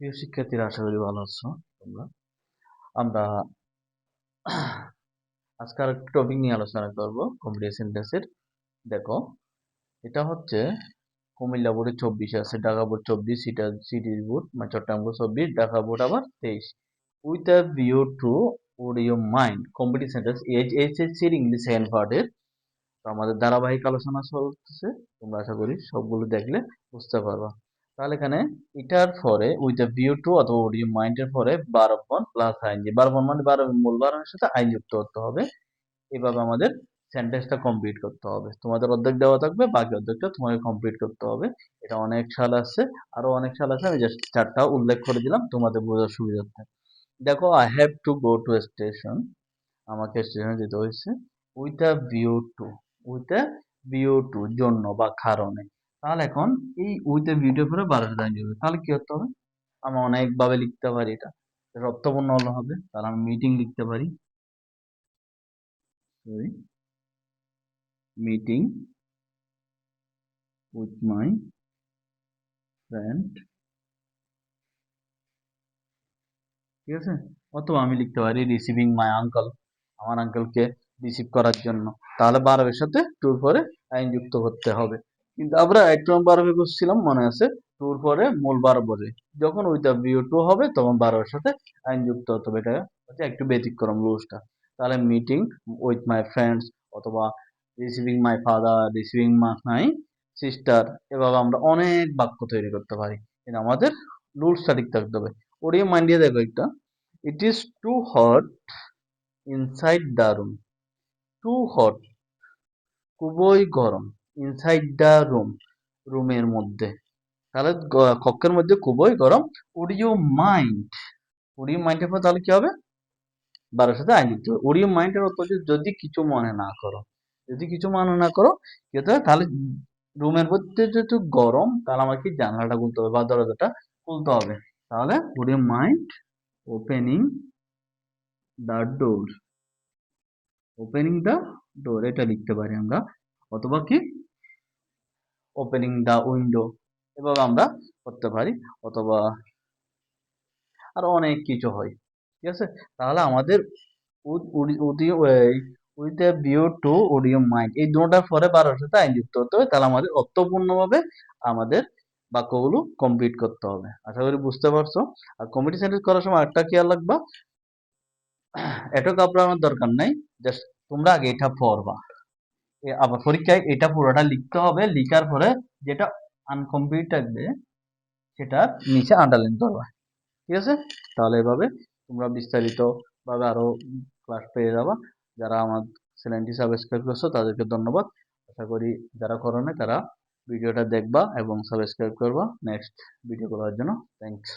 প্রিয় শিক্ষার্থীরা, আশা করি ভালো আছো তোমরা। আমরা আজকে আর একটা টপিক নিয়ে আলোচনা করব, কম্পিটিটিভ সেন্টেন্সের। দেখো, এটা হচ্ছে কুমিল্লা বোর্ডে 24 আছে, ঢাকা বোর্ড 24, সিটি বোর্ড মানে চট্টগ্রাম বোর্ড 24, ঢাকা বোর্ড আবার 23। With a view to would your mind competitive sentence এইচএসসির ইংলিশ সেকেন্ড পার্টের। তো আমাদের ধারাবাহিক আলোচনা চলতেছে, তোমরা আশা করি সবগুলো দেখলে বুঝতে পারবা। তাহলে এখানে এটার পরে উইথ দ্য ভিউ টু অথবা ওডিও মাইন্ডের পরে বারবন প্লাস আইনজি, বারবন মানে মূল বারণের সাথে আইন যুক্ত করতে হবে। এভাবে আমাদের সেন্টেন্সটা কমপ্লিট করতে হবে। তোমাদের অর্ধেক দেওয়া থাকবে, বাকি অর্ধেকটা তোমাকে কমপ্লিট করতে হবে। এটা অনেক সাল আছে, আরো অনেক সাল আছে, আমি জাস্ট চারটা উল্লেখ করে দিলাম তোমাদের বোঝার সুবিধার্থে। দেখো, I have to go to station, আমাকে স্টেশনে যেতে হয়েছে। With a view two, with a view two জন্য বা কারণে। তাহলে এখন এই উইথ আ ভিউ টু পরে 12টা লাইন হবে, তাহলে কি করতে হবে? আমি অনেকভাবে লিখতে পারি এটা, অর্থপূর্ণ হলে হবে। তাহলে আমি মিটিং লিখতে পারি, sorry, meeting with my friend, ঠিক আছে। অথবা আমি লিখতে পারি রিসিভিং মাই আঙ্কল, আমার আঙ্কেলকে রিসিভ করার জন্য। তাহলে বারবের সাথে টুর পরে আইন যুক্ত করতে হবে। কিন্তু আমরা এক নম্বর বারবে করছিলাম, মনে আছে, টুর পরে মূল বারব বলে। যখন ওইটা ভিউ টু হবে তখন বারবের সাথে আইন যুক্ত হতে হবে। এটা হচ্ছে একটু ব্যতিক্রম রুলসটা। তাহলে মিটিং উইথ মাই ফ্রেন্ডস, অথবা receiving my father, receiving my sister, এভাবে আমরা অনেক বাক্য তৈরি করতে পারি। কিন্তু আমাদের রুলসটা ঠিক থাকতে হবে। ওডিও মাইন্ড দিয়ে দেখো একটা, it is too hot inside the room. Too hot, খুবই গরম। ইনসাইড দ্য রুম, রুমের মধ্যে। তাহলে কক্ষের মধ্যে খুবই গরম। Would you mind, would you মাইন্ডের পর তাহলে কি হবে? বারোর সাথে আই যুক্ত হবে। উড ইউ মাইন্ডের অর্থ হচ্ছে যদি কিছু মনে না করো, যদি কিছু মনে না করো কি হতে হবে? তাহলে রুমের মধ্যে যেহেতু গরম, তাহলে আমাকে জানালাটা খুলতে হবে বা দরজাটা খুলতে হবে। তাহলে would you mind opening the door, opening the door এটা লিখতে পারি আমরা। অথবা কি, ওপেনিং দ্য উইন্ডো, এভাবে আমরা করতে পারি। অথবা আরো অনেক কিছু হয়, ঠিক আছে। তাহলে আমাদের with a view to audio mind, এই দুটার পরে 12-এর সাথে আইন যুক্ত হতে হবে। তাহলে আমাদের অর্থপূর্ণভাবে আমাদের বাক্যগুলো কমপ্লিট করতে হবে। আশা করি বুঝতে পারছো। আর কমিটি সেন্টেন্স করার সময় একটা খেয়াল রাখবা, এটা ঘাবড়ানোর দরকার নাই। জাস্ট তোমরা আগে এটা পড়বা, আবার পরীক্ষায় এটা পুরোটা লিখতে হবে। লিখার পরে যেটা আনকমপ্লিট থাকবে সেটা নিচে আন্ডারলাইন করবা, ঠিক আছে। তাহলে এভাবে তোমরা বিস্তারিত ভাবে আরো ক্লাস পেয়ে যাবা। যারা আমার চ্যানেলটি সাবস্ক্রাইব করছো তাদেরকে ধন্যবাদ। আশা করি যারা করো না তারা ভিডিওটা দেখবা এবং সাবস্ক্রাইব করবা নেক্সট ভিডিও করার জন্য। থ্যাংকস।